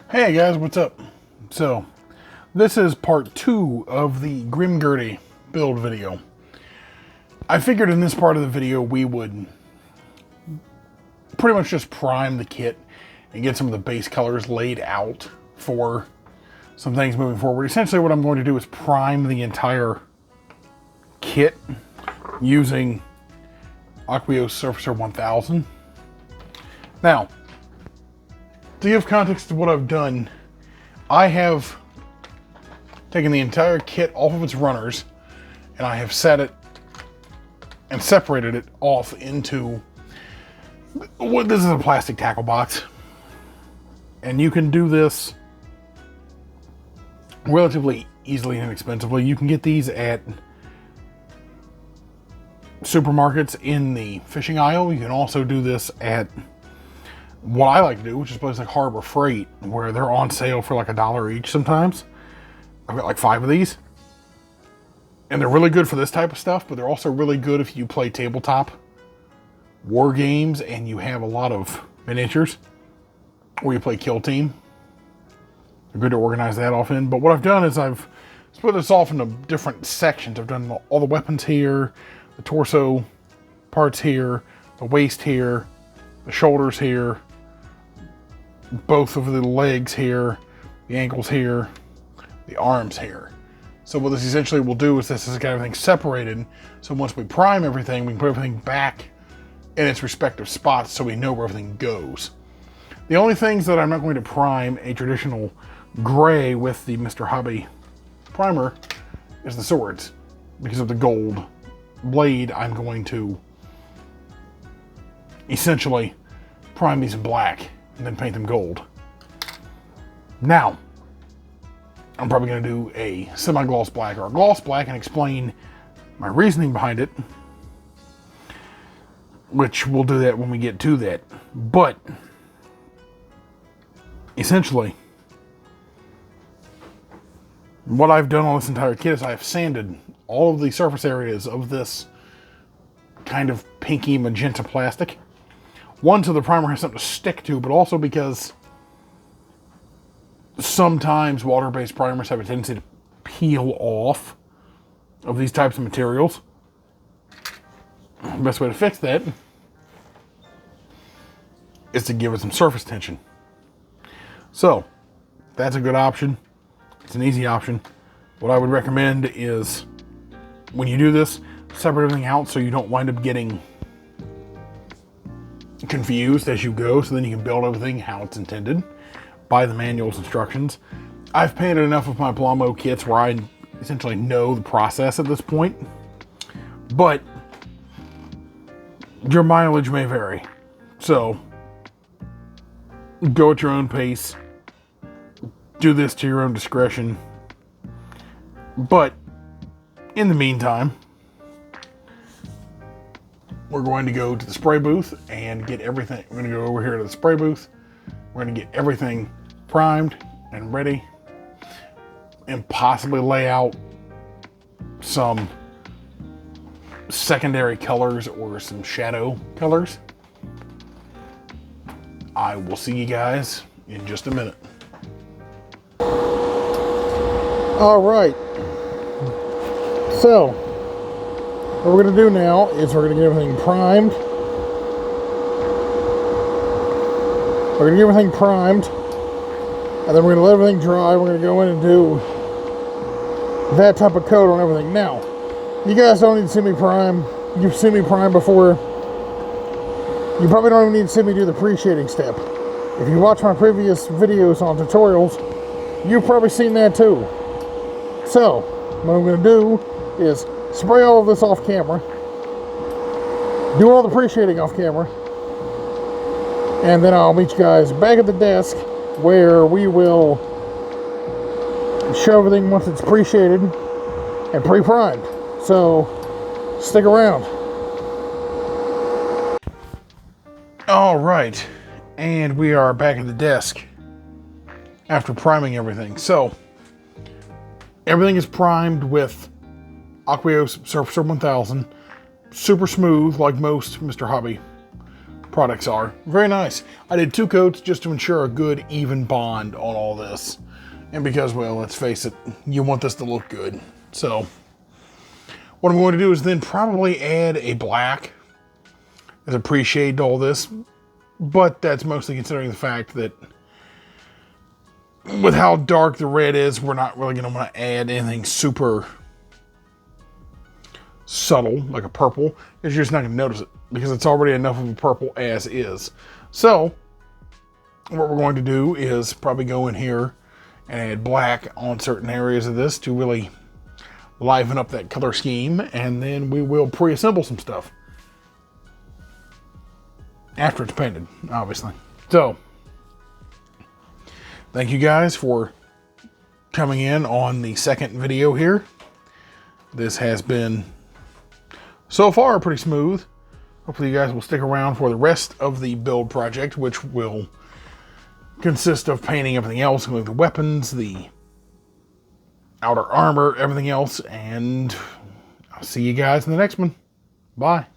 Hey guys, what's up? So, this is part 2 of the Grimgerde build video. I figured in this part of the video we would pretty much just prime the kit and get some of the base colors laid out for some things moving forward. Essentially what I'm going to do is prime the entire kit using Aqueous Surfacer 1000. Now, to give context to what I've done, I have taken the entire kit off of its runners and I have set it and separated it off into what this is a plastic tackle box. And you can do this relatively easily and inexpensively. You can get these at supermarkets in the fishing aisle. You can also do this at what I like to do, which is places like Harbor Freight, where they're on sale for like $1 each sometimes. I've got like 5 of these. And they're really good for this type of stuff, but they're also really good if you play tabletop war games and you have a lot of miniatures, or you play Kill Team. They're good to organize that off in. But what I've done is I've split this off into different sections. I've done all the weapons here, the torso parts here, the waist here, the shoulders here, both of the legs here, the ankles here, the arms here. So what this essentially will do is this has got everything separated. So once we prime everything, we can put everything back in its respective spots so we know where everything goes. The only things that I'm not going to prime a traditional gray with the Mr. Hobby primer is the swords. Because of the gold blade, I'm going to essentially prime these in black and then paint them gold. Now, I'm probably going to do a semi-gloss black or a gloss black and explain my reasoning behind it, which we'll do that when we get to that. But essentially, what I've done on this entire kit is I have sanded all of the surface areas of this kind of pinky magenta plastic. One, so the primer has something to stick to, but also because sometimes water-based primers have a tendency to peel off of these types of materials. The best way to fix that is to give it some surface tension. So, that's a good option. It's an easy option. What I would recommend is, when you do this, separate everything out so you don't wind up getting confused as you go, so then you can build everything how it's intended by the manual's instructions. I've painted enough of my Plamo kits where I essentially know the process at this point, but your mileage may vary. So go at your own pace. Do this to your own discretion. But in the meantime, we're going to go to the spray booth and get everything. We're going to go over here to the spray booth. We're going to get everything primed and ready, and possibly lay out some secondary colors or some shadow colors. I will see you guys in just a minute. All right. So, what we're going to do now is we're going to get everything primed. We're going to get everything primed, and then we're going to let everything dry. We're going to go in and do that type of coat on everything. Now, you guys don't need to see me prime. You've seen me prime before. You probably don't even need to see me do the pre-shading step. If you watch my previous videos on tutorials, you've probably seen that too. So, what I'm going to do is spray all of this off camera, do all the pre-shading off camera, and then I'll meet you guys back at the desk where we will show everything once it's pre-shaded and pre-primed. So, stick around. All right, and we are back at the desk after priming everything. So, everything is primed with Aqueous Surfacer 1000. Super smooth, like most Mr. Hobby products are. Very nice. I did 2 coats just to ensure a good even bond on all this. And because, well, let's face it, you want this to look good. So what I'm going to do is then probably add a black as a pre-shade to all this. But that's mostly considering the fact that with how dark the red is, we're not really going to want to add anything super subtle, like a purple, because you're just not going to notice it, because it's already enough of a purple as is. So what we're going to do is probably go in here and add black on certain areas of this to really liven up that color scheme, and then we will pre-assemble some stuff after it's painted, obviously. So thank you guys for coming in on the second video here. This has been so far pretty smooth. Hopefully you guys will stick around for the rest of the build project, which will consist of painting everything else, including the weapons, the outer armor, everything else, and I'll see you guys in the next one. Bye.